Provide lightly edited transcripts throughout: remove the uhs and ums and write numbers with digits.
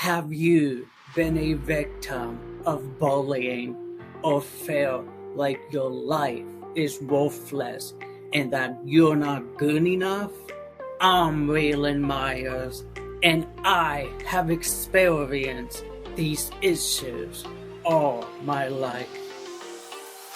Have you been a victim of bullying or feel like your life is worthless and that you're not good enough? I'm Waylon Myers, and I have experienced these issues all my life.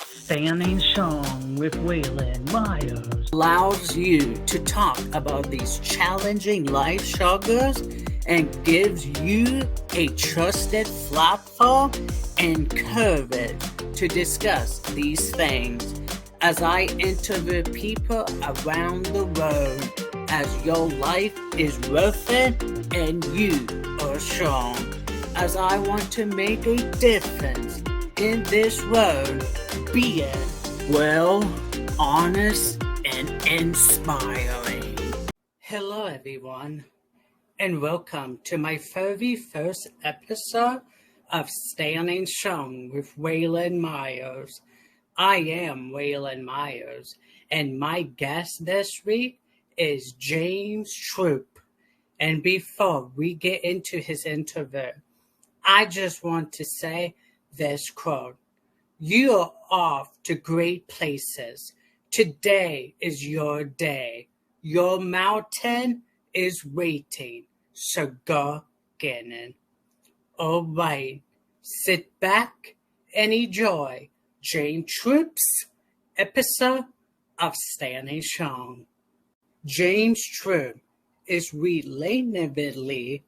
Standing Strong with Waylon Myers allows you to talk about these challenging life struggles and gives you a trusted platform and courage to discuss these things as I interview people around the world as your life is worth it and you are strong. As I want to make a difference in this world, being, well, honest and inspiring. Hello everyone, and welcome to my very first episode of Standing Strong with Waylon Myers. I am Waylon Myers, and my guest this week is James Troup. And before we get into his interview, I just want to say this quote: "You are off to great places. Today is your day. Your mountain is waiting, so go get it." All right, sit back and enjoy James Troup's episode of Standing Strong. James Troup is relatively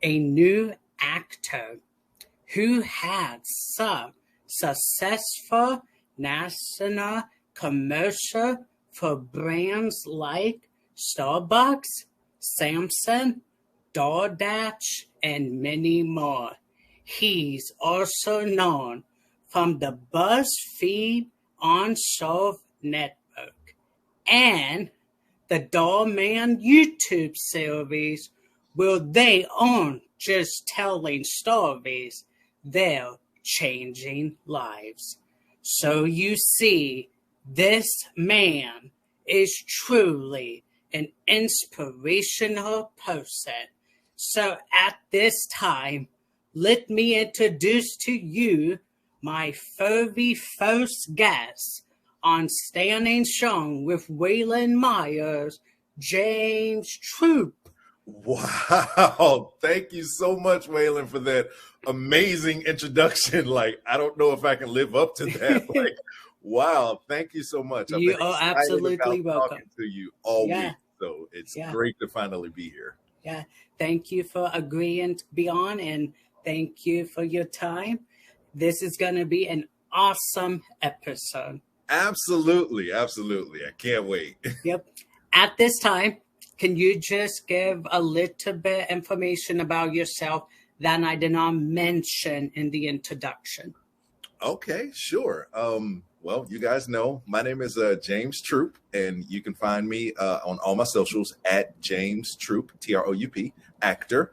a new actor who had some successful national commercial for brands like Starbucks, Samsung, DoorDash, and many more. He's also known from the Buzzfeed Unsolved Network and the Dhar Mann YouTube series, where they aren't just telling stories, they're changing lives. So you see, this man is truly an inspirational person. So at this time, let me introduce to you my very first guest on Standing Strong with Waylon Myers, James Troup. Wow. Thank you so much, Waylon, for that amazing introduction. Like, I don't know if I can live up to that. Like, wow. Thank you so much. You are absolutely welcome. Talking to you all week. So it's great to finally be here. Yeah. Thank you for agreeing to be on, and thank you for your time. This is going to be an awesome episode. Absolutely. Absolutely. I can't wait. Yep. At this time, can you just give a little bit information about yourself that I did not mention in the introduction? Okay, sure. Well, you guys know my name is James Troup, and you can find me on all my socials at James Troup, Troup, actor.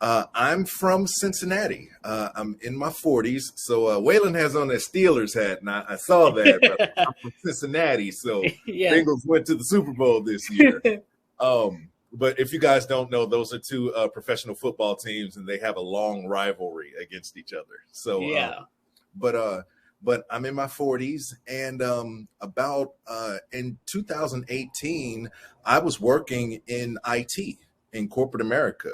I'm from Cincinnati. I'm in my 40s. So Waylon has on a Steelers hat, and I saw that. But I'm from Cincinnati, so Bengals went to the Super Bowl this year. But if you guys don't know, those are two professional football teams, and they have a long rivalry against each other. So, but I'm in my 40s, and about in 2018, I was working in IT in corporate America,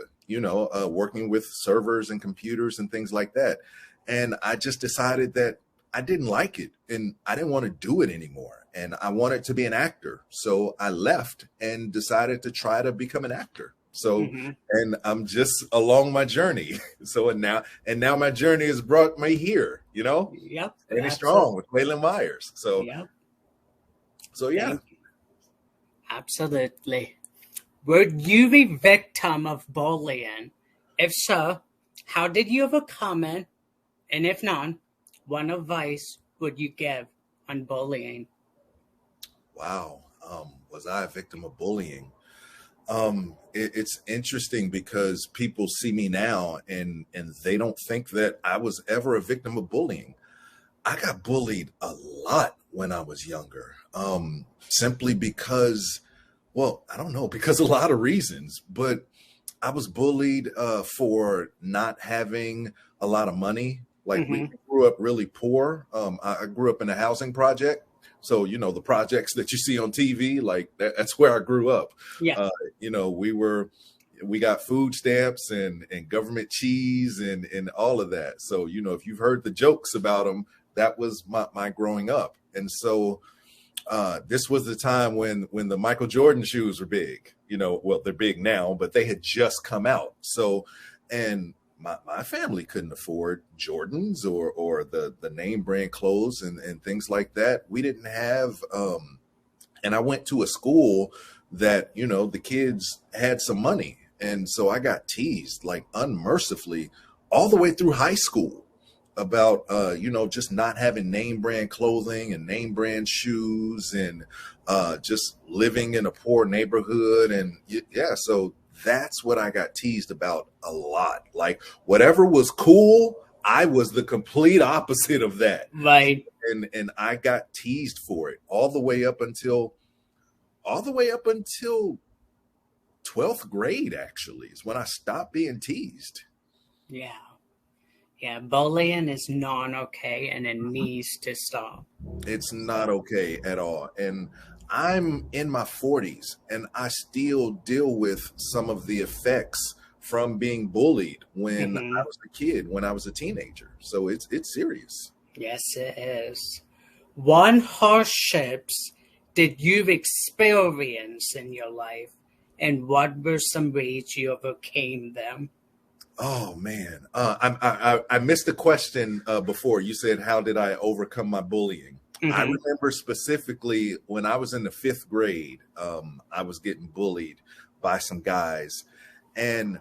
working with servers and computers and things like that. And I just decided that I didn't like it, and I didn't want to do it anymore. And I wanted to be an actor. So I left and decided to try to become an actor. So, and I'm just along my journey. So, and now my journey has brought me here, Yep. Standing Strong with Waylon Myers. So, yeah. Absolutely. Were you a victim of bullying? If so, how did you overcome it? And if not, what advice would you give on bullying? Wow. Was I a victim of bullying? It's interesting because people see me now and they don't think that I was ever a victim of bullying. I got bullied a lot when I was younger, simply because, well, I don't know, because a lot of reasons, but I was bullied for not having a lot of money. Like we grew up really poor. I grew up in a housing project. So, you know, the projects that you see on TV, like that's where I grew up. Yeah. You know, we got food stamps and government cheese and all of that. So, you know, if you've heard the jokes about them, that was my growing up. And so this was the time when the Michael Jordan shoes were big. You know, well, they're big now, but they had just come out. So, and my family couldn't afford Jordans or the name brand clothes and things like that. We didn't have, and I went to a school that, you know, the kids had some money. And so I got teased like unmercifully all the way through high school about, you know, just not having name brand clothing and name brand shoes and just living in a poor neighborhood. And yeah, so that's what I got teased about a lot. Like whatever was cool, I was the complete opposite of that. Right. And I got teased for it all the way up until 12th grade, actually, is when I stopped being teased. Yeah. Yeah, bullying is not okay, and it needs to stop. It's not okay at all. And I'm in my 40s, and I still deal with some of the effects from being bullied when I was a kid, when I was a teenager. So it's serious. Yes, it is. What hardships did you experience in your life, and what were some ways you overcame them? Oh man, I missed the question before. You said, how did I overcome my bullying? I remember specifically when I was in the 5th grade, I was getting bullied by some guys, and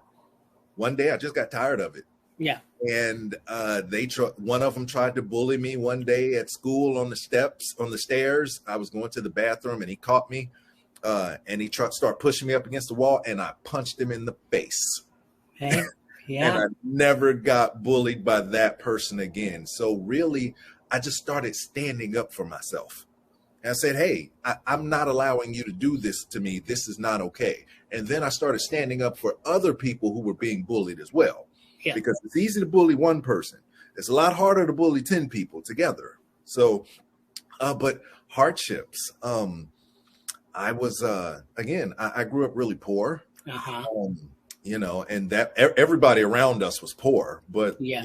one day I just got tired of it. Yeah. And one of them tried to bully me one day at school on the stairs. I was going to the bathroom and he caught me, and he started pushing me up against the wall, and I punched him in the face. Hey. Yeah. And I never got bullied by that person again. So really, I just started standing up for myself. And I said, hey, I'm not allowing you to do this to me. This is not okay. And then I started standing up for other people who were being bullied as well. Yeah. Because it's easy to bully one person. It's a lot harder to bully 10 people together. So, but hardships. I was, again, I grew up really poor. You know, and that everybody around us was poor, but you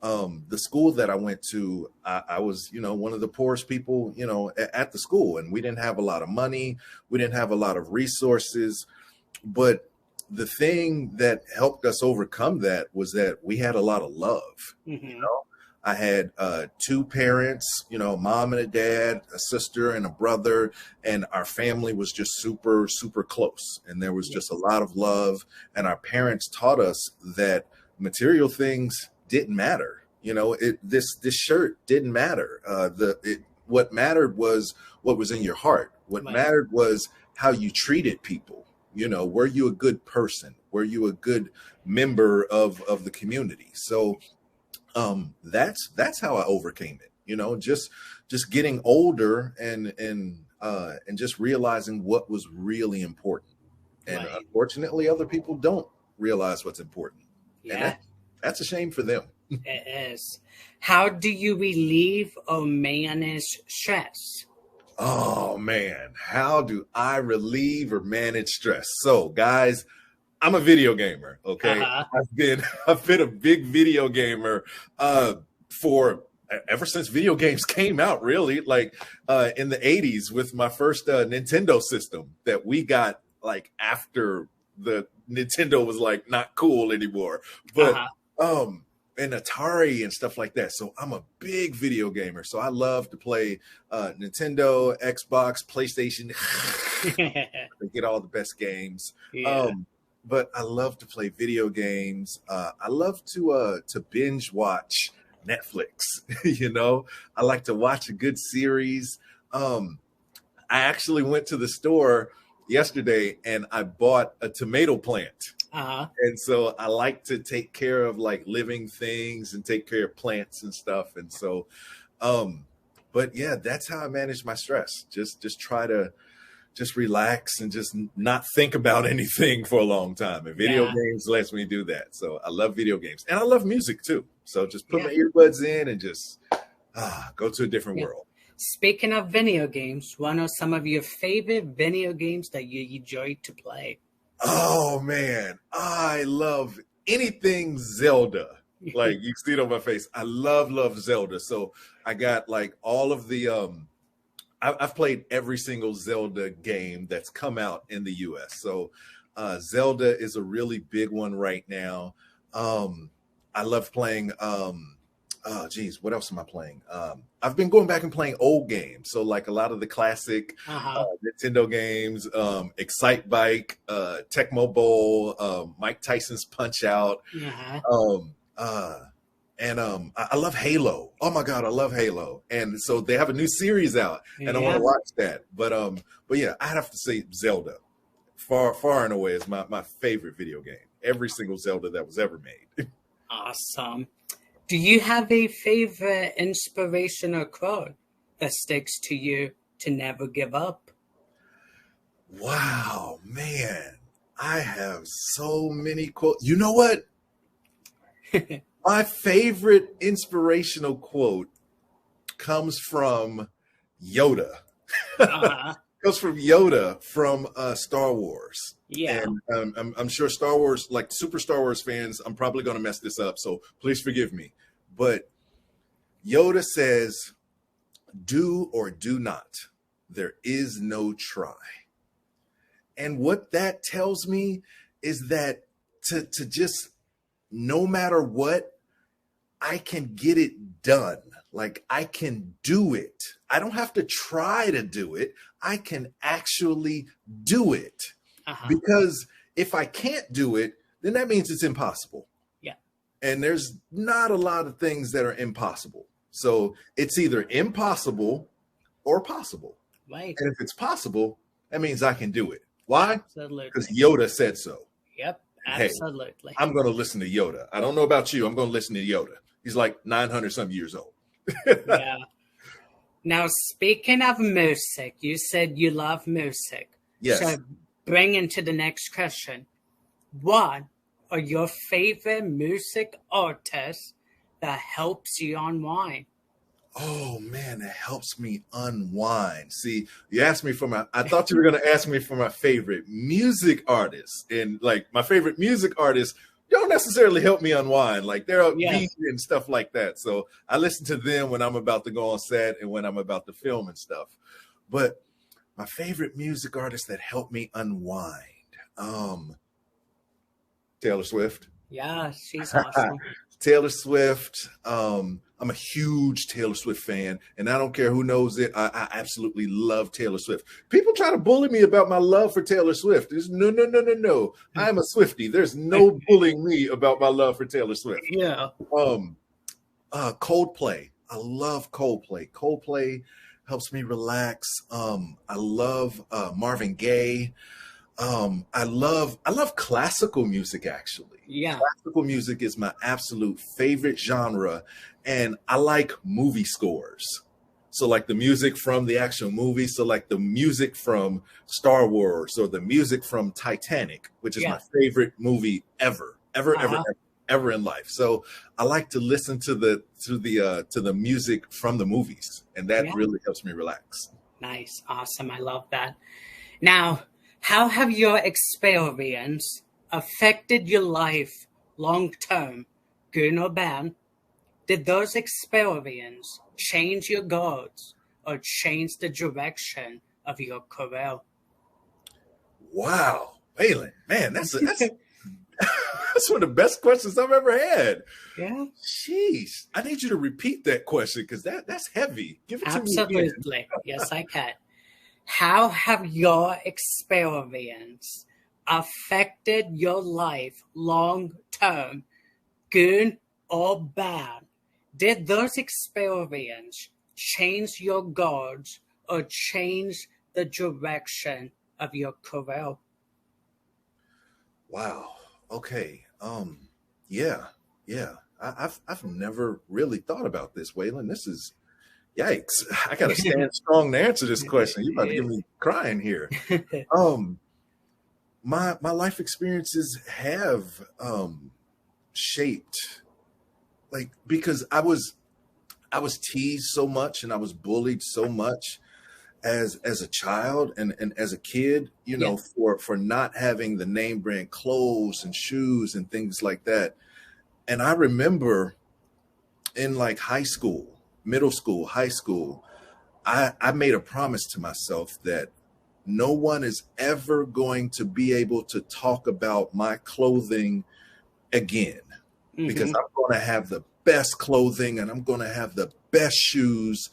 know, the school that I went to, I was, you know, one of the poorest people, you know, at the school, and we didn't have a lot of money. We didn't have a lot of resources, but the thing that helped us overcome that was that we had a lot of love. You know, I had 2 parents, you know, a mom and a dad, a sister and a brother, and our family was just super, super close. And there was just a lot of love. And our parents taught us that material things didn't matter. You know, this shirt didn't matter. What mattered was what was in your heart. What mattered was how you treated people. You know, were you a good person? Were you a good member of the community? So that's how I overcame it, you know, just getting older and just realizing what was really important. And unfortunately, other people don't realize what's important. Yeah. And that's a shame for them. It is. How do you relieve or manage stress? Oh man, how do I relieve or manage stress? So guys, I'm a video gamer. Okay. I've been a big video gamer for ever since video games came out, really, like in the 80s with my first Nintendo system that we got like after the Nintendo was like not cool anymore. But and Atari and stuff like that. So I'm a big video gamer. So I love to play Nintendo, Xbox, PlayStation. They get all the best games. Yeah. But I love to play video games. I love to binge watch Netflix. You know, I like to watch a good series. I actually went to the store yesterday and I bought a tomato plant. And so I like to take care of like living things and take care of plants and stuff. And so, but yeah, that's how I manage my stress. Just try to just relax and just not think about anything for a long time. And video games lets me do that. So I love video games, and I love music too. So just put my earbuds in and just go to a different world. Speaking of video games, what are some of your favorite video games that you enjoy to play? Oh man, I love anything Zelda. Like, you see it on my face. I love Zelda. So I got like all of the I've played every single Zelda game that's come out in the US. So Zelda is a really big one right now. I love playing what else am I playing? I've been going back and playing old games. So like a lot of the classic Nintendo games, Excite Bike, Tecmo Bowl, Mike Tyson's Punch Out. I love Halo. Oh my God, I love Halo. And so they have a new series out, and I want to watch that. But yeah, I'd have to say Zelda. Far and away is my favorite video game. Every single Zelda that was ever made. Awesome. Do you have a favorite inspirational quote that sticks to you to never give up? Wow, man. I have so many quotes. You know what? My favorite inspirational quote comes from Yoda. Comes from Yoda from Star Wars. Yeah. And I'm sure Star Wars, like super Star Wars fans, I'm probably going to mess this up, so please forgive me. But Yoda says, "Do or do not. There is no try." And what that tells me is that to just, no matter what, I can get it done. Like, I can do it. I don't have to try to do it. I can actually do it. Because if I can't do it, then that means it's impossible. Yeah. And there's not a lot of things that are impossible. So it's either impossible or possible. Right. And if it's possible, that means I can do it. Why? Absolutely. Because Yoda said so. Yep. Absolutely. Hey, I'm going to listen to Yoda. I don't know about you. I'm going to listen to Yoda. He's like 900 some years old. Yeah. Now, speaking of music, you said you love music. Yes. So bring into the next question. What are your favorite music artists that helps you unwind? Oh man, that helps me unwind. See, you asked me I thought you were going to ask me for my favorite music artists. And like, my favorite music artists don't necessarily help me unwind. Like, they're upbeat and stuff like that. So I listen to them when I'm about to go on set and when I'm about to film and stuff. But my favorite music artists that help me unwind, Taylor Swift. Yeah, she's awesome. Taylor Swift. I'm a huge Taylor Swift fan, and I don't care who knows it. I absolutely love Taylor Swift. People try to bully me about my love for Taylor Swift. There's no. I'm a Swiftie. There's no bullying me about my love for Taylor Swift. Yeah. Coldplay. I love Coldplay. Coldplay helps me relax. I love Marvin Gaye. I love classical music, actually. Yeah. Classical music is my absolute favorite genre, and I like movie scores. So like the music from the actual movie. So like the music from Star Wars or the music from Titanic, which is my favorite movie ever in life. So I like to listen to the music from the movies, and that really helps me relax. Nice. Awesome. I love that. Now, how have your experience affected your life long term, good or bad? Did those experiences change your goals or change the direction of your career? Wow, Waylon, man, that's that's one of the best questions I've ever had. Yeah. Jeez, I need you to repeat that question because that's heavy. Give it to me. Absolutely. Yes, I can. How have your experience affected your life long term, good or bad? Did those experiences change your goals or change the direction of your career? Wow. Okay. Yeah. I've never really thought about this, Waylon. This is Yikes. I got to stand strong to answer this question. You're about to get me crying here. My life experiences have shaped, like, because I was teased so much and I was bullied so much as a child and as a kid, you know, for not having the name brand clothes and shoes and things like that. And I remember in like high school, middle school, high school, I made a promise to myself that no one is ever going to be able to talk about my clothing again, because I'm going to have the best clothing and I'm going to have the best shoes.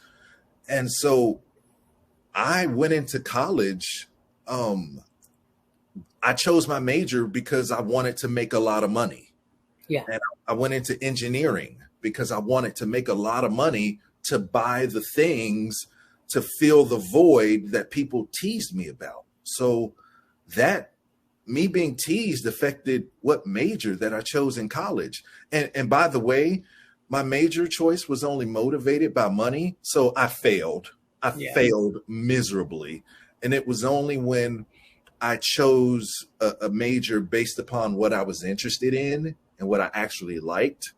And so I went into college. I chose my major because I wanted to make a lot of money. Yeah. And I went into engineering because I wanted to make a lot of money to buy the things to fill the void that people teased me about. So that me being teased affected what major that I chose in college. And by the way, my major choice was only motivated by money. So I failed. I failed miserably. And it was only when I chose a major based upon what I was interested in and what I actually liked,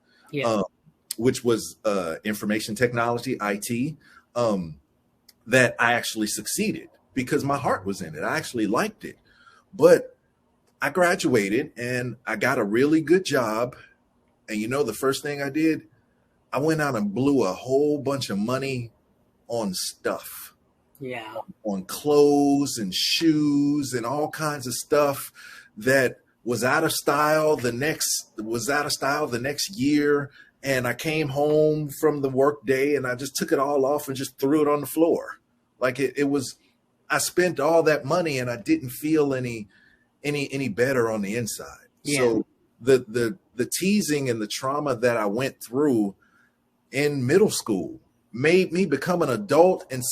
which was information technology, IT, that I actually succeeded because my heart was in it. I actually liked it. But I graduated and I got a really good job. And you know, the first thing I did, I went out and blew a whole bunch of money on stuff. Yeah. On clothes and shoes and all kinds of stuff that was out of style the next year. And I came home from the work day and I just took it all off and just threw it on the floor. Like it was, I spent all that money and I didn't feel any better on the inside. Yeah. So the teasing and the trauma that I went through in middle school made me become an adult and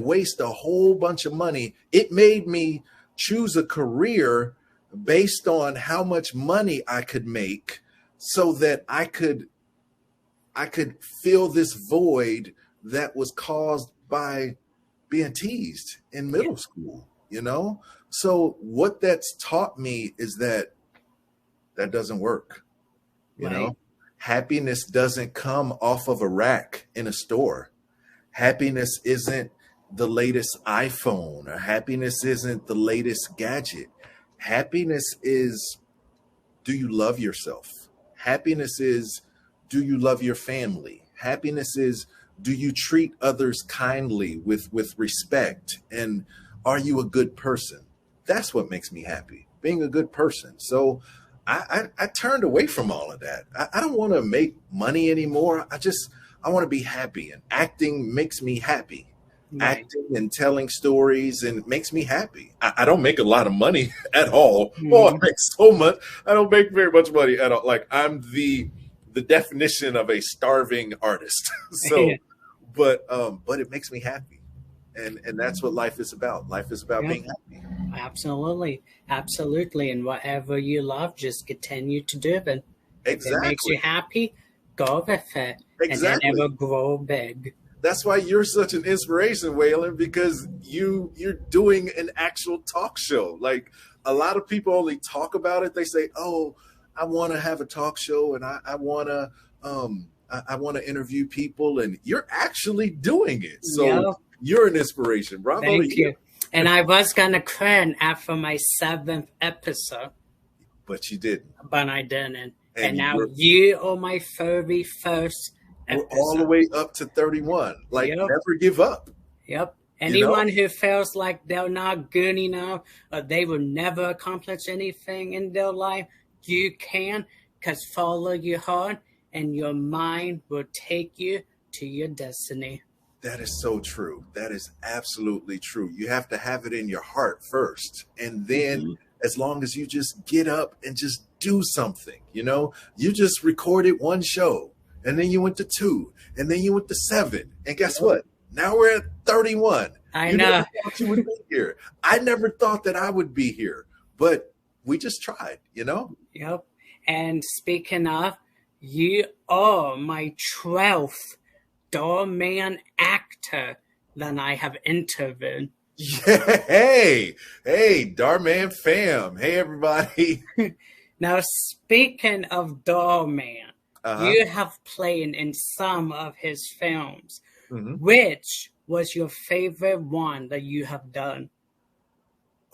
waste a whole bunch of money. It made me choose a career based on how much money I could make so that I could fill this void that was caused by being teased in middle school, you know? So what that's taught me is that doesn't work, you know? Happiness doesn't come off of a rack in a store. Happiness isn't the latest iPhone, or happiness isn't the latest gadget. Happiness is, do you love yourself? Happiness is, do you love your family? Happiness is, do you treat others kindly with respect? And are you a good person? That's what makes me happy, being a good person. So I turned away from all of that. I don't want to make money anymore. I want to be happy, and acting makes me happy. Right. Acting and telling stories and makes me happy. I don't make a lot of money at all. Oh, I make so much. I don't make very much money at all. Like, I'm the definition of a starving artist. So, but it makes me happy. And that's what life is about. Life is about being happy. Absolutely. Absolutely. And whatever you love, just continue to do it. Exactly. If it makes you happy, go with it. Exactly. And then it will grow big. That's why you're such an inspiration, Waylon, because you're doing an actual talk show. Like, a lot of people only talk about it. They say, "Oh, I want to have a talk show, and I want to interview people," and you're actually doing it. So you're an inspiration. Bravo. Thank you. And I was gonna cry after my 7th episode, but you didn't. But I didn't. And now you are my 31st. We're all the way up to 31. Like, never give up. Yep. Anyone who feels like they're not good enough or they will never accomplish anything in their life, you can, because follow your heart and your mind will take you to your destiny. That is so true. That is absolutely true. You have to have it in your heart first. And then as long as you just get up and just do something, you just recorded one show. And then you went to 2, and then you went to 7. And guess what? Now we're at 31. I know. Never thought you would be here. I never thought that I would be here, but we just tried, Yep. And speaking of, you are my 12th Dhar Mann actor that I have interviewed. Yeah, hey, Dhar Mann fam. Hey, everybody. Now, speaking of Dhar Mann, you have played in some of his films. Which was your favorite one that you have done?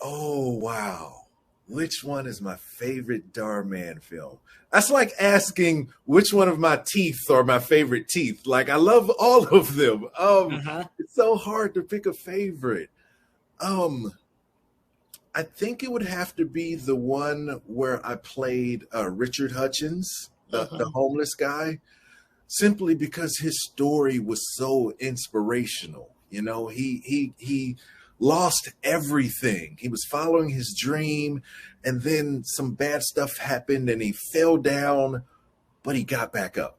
Oh, wow. Which one is my favorite Dhar Mann film? That's like asking which one of my teeth are my favorite teeth. Like, I love all of them. It's so hard to pick a favorite. I think it would have to be the one where I played Richard Hutchins, the homeless guy, simply because his story was so inspirational. You know, he lost everything. He was following his dream, and then some bad stuff happened and he fell down, but he got back up,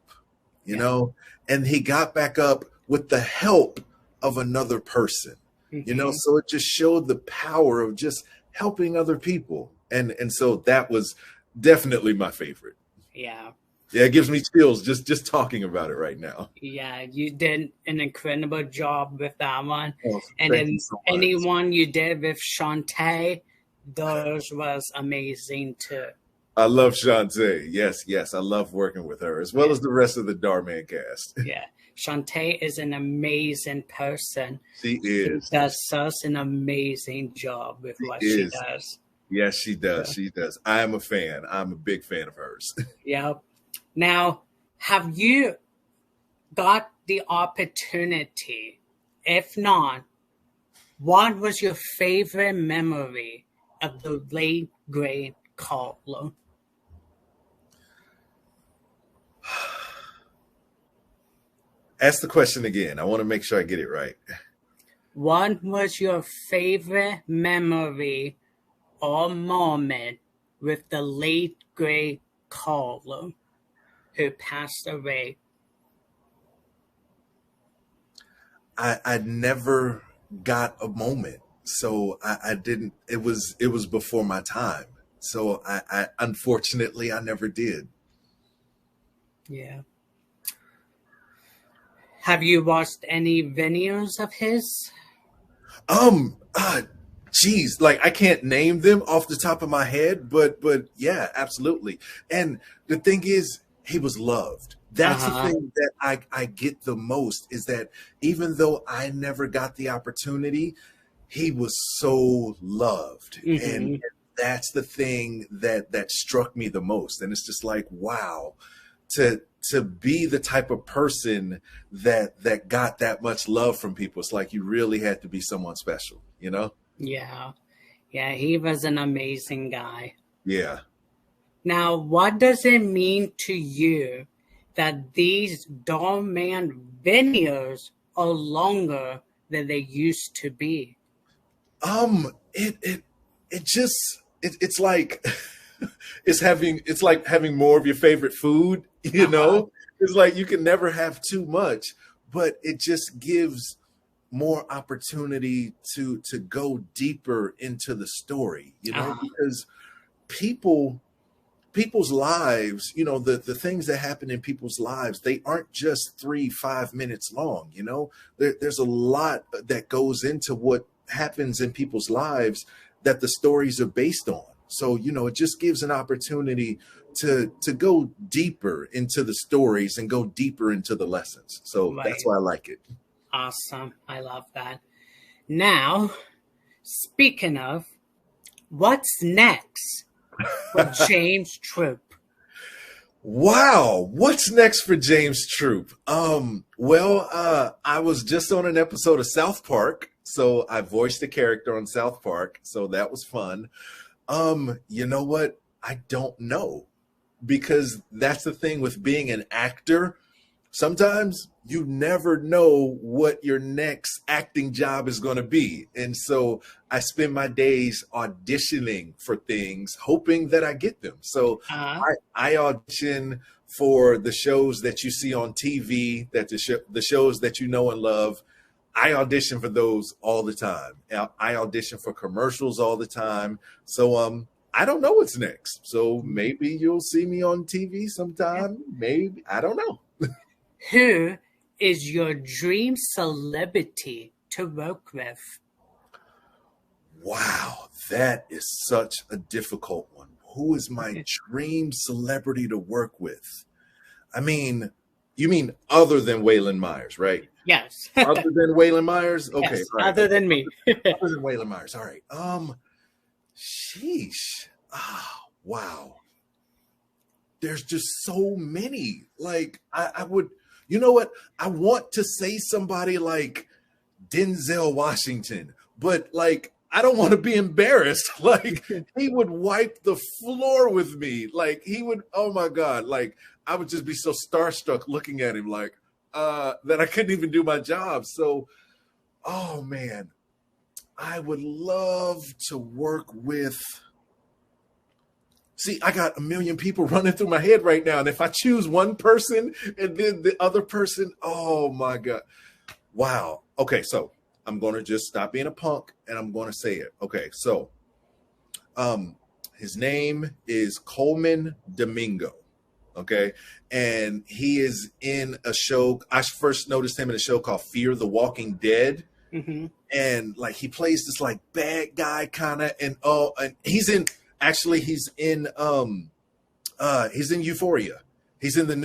you know, and he got back up with the help of another person. You know, so it just showed the power of just helping other people. And so that was definitely my favorite. Yeah. Yeah, it gives me chills just talking about it right now. Yeah, you did an incredible job with that one. Oh, and then anyone you did with Shantae, those was amazing too. I love Shantae. Yes. I love working with her as well as the rest of the Dhar Mann cast. Yeah. Shantae is an amazing person. She is. She does such an amazing job with what she does. Yes, she does. She does. I am a fan. I'm a big fan of hers. Yeah. Now, have you got the opportunity? If not, what was your favorite memory of the late great Coldplay? Ask the question again. I want to make sure I get it right. What was your favorite memory or moment with the late great Coldplay who passed away? I never got a moment, so I didn't. It was before my time, so I unfortunately I never did. Yeah. Have you watched any videos of his? Geez, like I can't name them off the top of my head, but yeah, absolutely. And the thing is, he was loved. That's the thing that I get the most is that even though I never got the opportunity, he was so loved. And that's the thing that struck me the most. And it's just like, wow, to be the type of person that got that much love from people. It's like you really had to be someone special, you know? Yeah. Yeah, he was an amazing guy. Yeah. Now, what does it mean to you that these Dhar Mann videos are longer than they used to be? It's like it's like having more of your favorite food, you know? It's like you can never have too much, but it just gives more opportunity to go deeper into the story, you know, because people's lives, you know, the things that happen in people's lives, they aren't just 3-5 minutes long, you know. There's a lot that goes into what happens in people's lives that the stories are based on. So, you know, it just gives an opportunity to go deeper into the stories and go deeper into the lessons. So that's why I like it. Awesome. I love that. Now, speaking of, what's next for James Troup? Wow, what's next for James Troup? I was just on an episode of South Park, so I voiced a character on South Park, so that was fun. You know what? I don't know, because that's the thing with being an actor. Sometimes you never know what your next acting job is going to be. And so I spend my days auditioning for things, hoping that I get them. So I audition for the shows that you see on TV, the shows that you know and love. I audition for those all the time. I audition for commercials all the time. So I don't know what's next. So maybe you'll see me on TV sometime. Maybe. I don't know. Who is your dream celebrity to work with? Wow, that is such a difficult one. Who is my dream celebrity to work with? I mean, you mean other than Waylon Myers, right? Yes. Other than Waylon Myers? Okay. Yes, Right. other than me. Other than Waylon Myers. All right. Sheesh. Oh, wow. There's just so many. Like, I would, you know what? I want to say somebody like Denzel Washington, but like, I don't want to be embarrassed. Like, he would wipe the floor with me. Like, he would, oh my God. Like, I would just be so starstruck looking at him, like, that I couldn't even do my job. So, oh man, I would love to work with. See, I got a million people running through my head right now. And if I choose one person and then the other person, oh my God. Wow. Okay, so I'm going to just stop being a punk and I'm going to say it. Okay, so his name is Coleman Domingo. Okay, and he is in a show. I first noticed him in a show called Fear the Walking Dead. Mm-hmm. And like he plays this like bad guy kind of, and he's in Euphoria. He's in the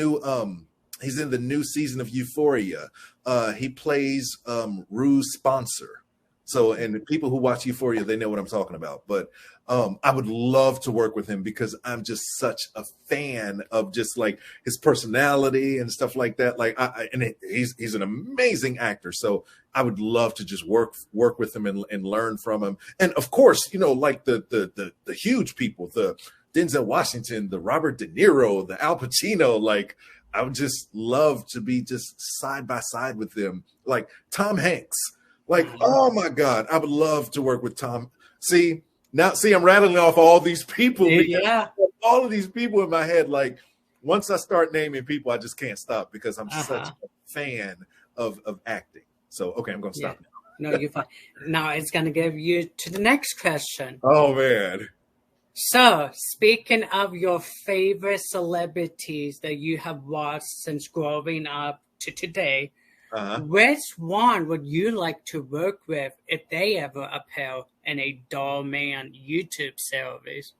new season of Euphoria. He plays Rue's sponsor. So, and the people who watch Euphoria, they know what I'm talking about. But I would love to work with him because I'm just such a fan of just like his personality and stuff like that. Like, he's an amazing actor. So I would love to just work with him and learn from him. And of course, you know, like the huge people, the Denzel Washington, the Robert De Niro, the Al Pacino, like I would just love to be just side by side with them, like Tom Hanks. Like, oh my God, I would love to work with Tom. See, I'm rattling off all these people. Yeah. All of these people in my head. Like, once I start naming people, I just can't stop because I'm such a fan of acting. So, okay, I'm going to stop now. No, you're fine. Now it's going to give you to the next question. Oh, man. So, speaking of your favorite celebrities that you have watched since growing up to today, which one would you like to work with if they ever appear in a Dhar Mann YouTube series?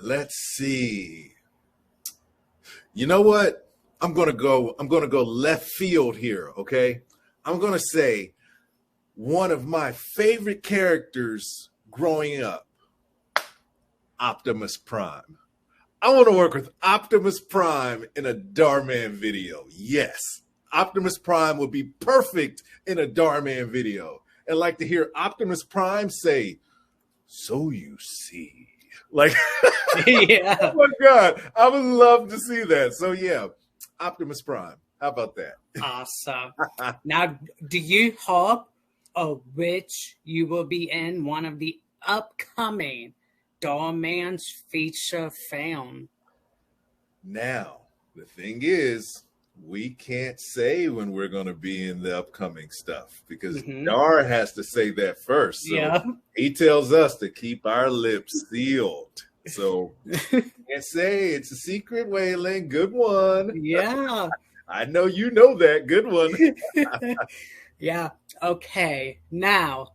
Let's see. You know what? I'm gonna go left field here, okay? I'm gonna say one of my favorite characters growing up, Optimus Prime. I want to work with Optimus Prime in a Dhar Mann video. Yes, Optimus Prime would be perfect in a Dhar Mann video. And like to hear Optimus Prime say, "So you see." Like, Yeah. oh my God, I would love to see that. So yeah, Optimus Prime. How about that? Awesome. Now, do you hope or which you will be in one of the upcoming Dhar Mann's feature film? Now, the thing is, we can't say when we're going to be in the upcoming stuff because Dhar has to say that first. So he tells us to keep our lips sealed. So can't say. It's a secret, Waylon. Good one. Yeah. I know you know that. Good one. Yeah. Okay. Now,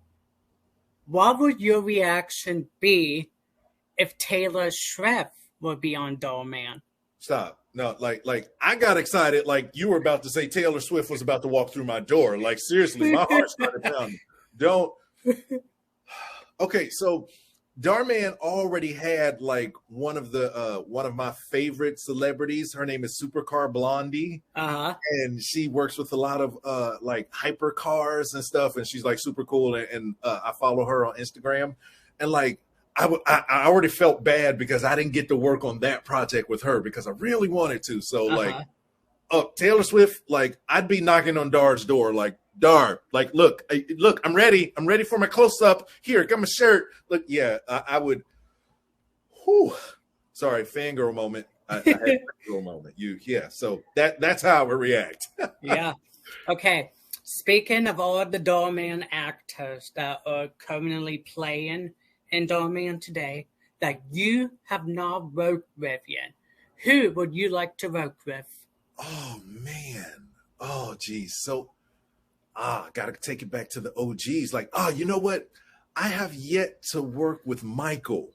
what would your reaction be if Taylor Swift would be on Dhar Mann? Stop. No, like I got excited like you were about to say Taylor Swift was about to walk through my door. Like seriously, my heart started pounding. Don't. Okay, so Dhar Mann already had like one of my favorite celebrities. Her name is Supercar Blondie. And she works with a lot of like hypercars and stuff, and she's like super cool. And I follow her on Instagram, and like I already felt bad because I didn't get to work on that project with her because I really wanted to. So like, Taylor Swift, like I'd be knocking on Dhar's door, like Dhar, like look, I'm ready for my close up. Here, got my shirt. Look, yeah, I would. Whew, sorry, fangirl moment. I had a fangirl moment. So that's how I would react. Yeah. Okay. Speaking of all the Dhar Mann actors that are currently playing in Dhar Mann today that you have not worked with yet, who would you like to work with? Oh man. Oh geez. So gotta take it back to the OGs. Like, you know what? I have yet to work with Michael.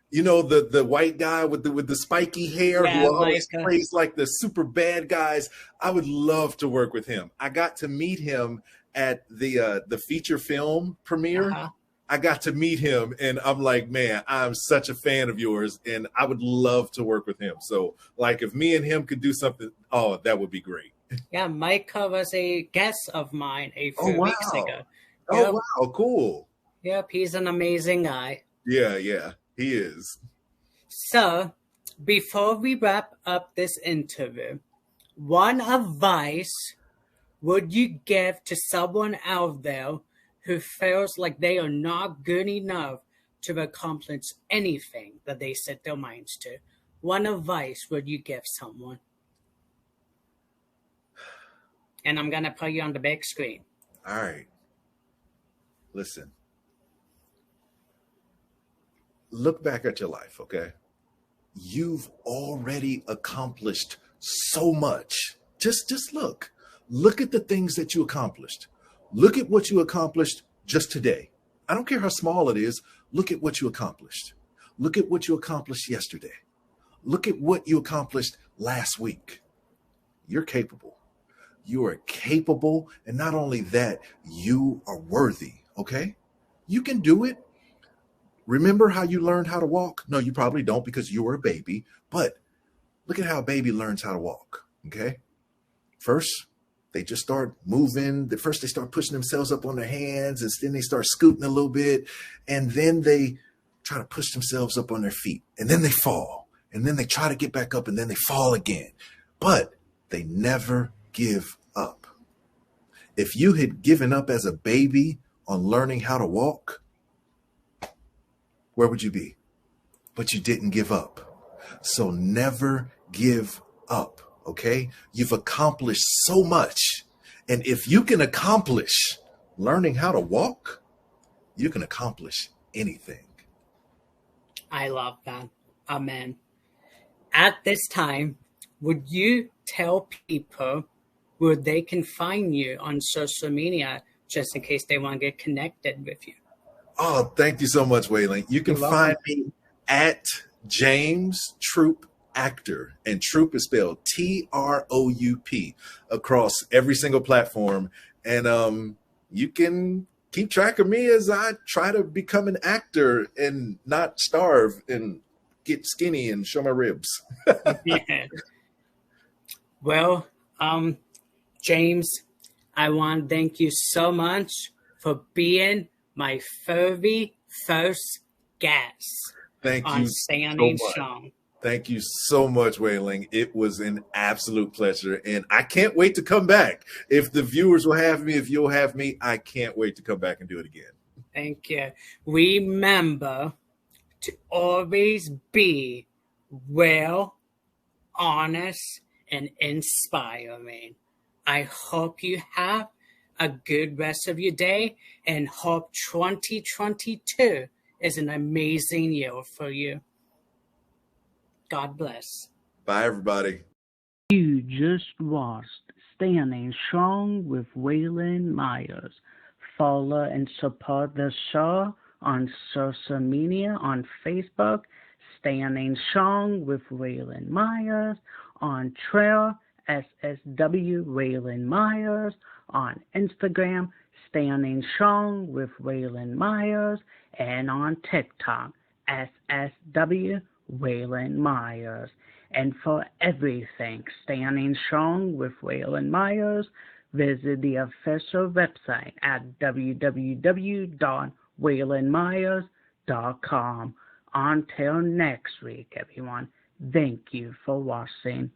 You know, the white guy with the spiky hair who Yeah, always Micah. plays like the super bad guys. I would love to work with him. I got to meet him at the feature film premiere. Uh-huh. I got to meet him and I'm like, man, I'm such a fan of yours and I would love to work with him. So like if me and him could do something, oh, that would be great. Yeah, Micah was a guest of mine a Oh few weeks wow. ago. Oh Yep. wow, cool. Yep, he's an amazing guy. Yeah, he is. So, before we wrap up this interview, one advice would you give to someone out there who feels like they are not good enough to accomplish anything that they set their minds to? One advice would you give someone? And I'm going to put you on the big screen. All right. Listen. Look back at your life, okay? You've already accomplished so much. Just look. Look at the things that you accomplished. Look at what you accomplished just today. I don't care how small it is. Look at what you accomplished. Look at what you accomplished yesterday. Look at what you accomplished last week. You're capable. You are capable. And not only that, you are worthy, okay? You can do it. Remember how you learned how to walk? No, you probably don't because you were a baby. But look at how a baby learns how to walk, okay? First, they just start moving. First, they start pushing themselves up on their hands, and then they start scooting a little bit. And then they try to push themselves up on their feet. And then they fall. And then they try to get back up, and then they fall again. But they never give up. If you had given up as a baby on learning how to walk, where would you be? But you didn't give up. So never give up, okay? You've accomplished so much. And if you can accomplish learning how to walk, you can accomplish anything. I love that. Amen. At this time, would you tell people where they can find you on social media just in case they want to get connected with you? Oh, thank you so much, Waylon. You can find me at James Troup Actor, and Troup is spelled Troup across every single platform. And you can keep track of me as I try to become an actor and not starve and get skinny and show my ribs. Yeah. Well, James, I want to thank you so much for being my very first guest Thank on you Standing so much. Strong. Thank you so much, Waylon. It was an absolute pleasure. And I can't wait to come back. If the viewers will have me, if you'll have me, I can't wait to come back and do it again. Thank you. Remember to always be well, honest, and inspiring. I hope you have a good rest of your day and hope 2022 is an amazing year for you. God bless. Bye, everybody. You just watched Standing Strong with Waylon Myers. Follow and support the show on social media on Facebook, Standing Strong with Waylon Myers, on Trail, SSW Waylon Myers, on Instagram, Standing Strong with Waylon Myers, and on TikTok, SSW Waylon Myers. And for everything Standing Strong with Waylon Myers, visit the official website at www.waylonmyers.com. Until next week, everyone, thank you for watching.